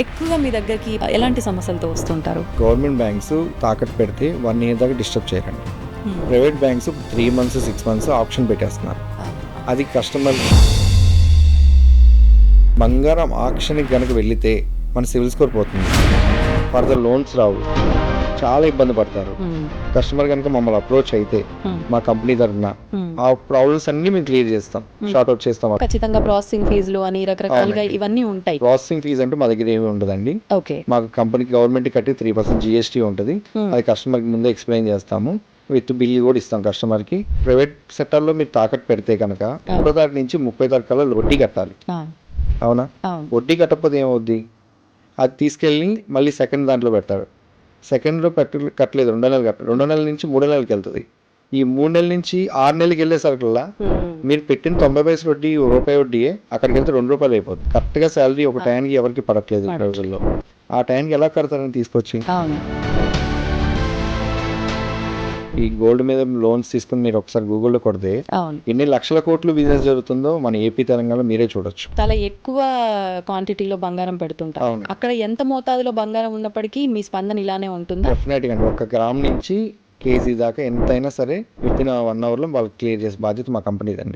ఎక్కువగా మీ దగ్గరికి ఎలాంటి సమస్యలతో వస్తుంటారు? గవర్నమెంట్ బ్యాంక్స్ తాకట్టు పెడితే 1 year దాకా డిస్టర్బ్ చేయరండి. Private banks 3 months 6 months option పెట్టేస్తున్నారు. అది కస్టమర్ బంగారం ఆక్షన్కి కనుక వెళితే మన సివిల్ స్కోర్ పోతుంది, ఫర్దర్ లోన్స్ రావు, చాలా ఇబ్బంది పడతారు. కస్టమర్ కనుక మమ్మల్ని అప్రోచ్ అయితే మా కంపెనీ తరఫున ఆ ప్రాబ్లమ్స్ అన్ని మేము క్లియర్ చేస్తాం, షార్ట్ అవుట్ చేస్తాం. ఖచ్చితంగా ప్రాసెసింగ్ ఫీజులు అని రకరకాలుగా అవునండి. ఇవన్నీ ఉంటాయి. ప్రాసెసింగ్ ఫీజు అంటే మా దగ్గర ఏమి ఉండదండి. ఓకే. మాకు కంపెనీకి గవర్నమెంట్ కట్టి 3% GST ఉంటుంది. అది కస్టమర్కి ముందే ఎక్స్ప్లెయిన్ చేస్తాము, విత్ బిల్ కూడా ఇస్తాం కస్టమర్కి. ప్రైవేట్ సెక్టర్లో మీరు తాకట్టు పెడితే కనుక 1 తారీఖు నుంచి 30 తారీఖు కల్లా వడ్డీ కట్టాలి. అవునా? వడ్డీ కట్టకపోతే ఏమవుద్ది, అది తీసుకెళ్ళి మళ్ళీ సెకండ్ దాంట్లో పెడతారు. సెకండ్లో కట్టలేదు, 2 నెలలు కట్టాలి, 2 నెలల నుంచి 3 నెలలకి వెళ్తుంది. ఈ 3 నెలల నుంచి 6 నెలలకి వెళ్ళేసరికల్లా మీరు పెట్టిన 90 పైసలు వడ్డీ రూపాయి వడ్డీయే అక్కడికి వెళ్తే 2 రూపాయలు అయిపోతుంది. కరెక్ట్గా శాలరీ ఒక టైంకి ఎవరికి పడట్లేదు ఈ రోజుల్లో. ఆ టైంకి ఎలా కడతారని తీసుకొచ్చి ఈ గోల్డ్ మీద లోన్స్ తీసుకుని మీరు ఒకసారి గూగుల్లో కొడితే ఎన్ని లక్షల కోట్లు బిజినెస్ జరుగుతుందో మన ఏపీ తెలంగాణలో మీరే చూడొచ్చు. చాలా ఎక్కువ క్వాంటిటీలో బంగారం పెడుతుంటారు. అక్కడ ఎంత మోతాదులో బంగారం ఉన్నప్పటికీ మీ స్పందన ఇలానే ఉంటుంది. డెఫినెట్గా అండి, 1 గ్రామ్ నుంచి కేజీ దాకా ఎంతైనా సరే విత్ ఇన్ 1 hourలో వాళ్ళకి క్లియర్ చేసే బాధ్యత మా కంపెనీదండి.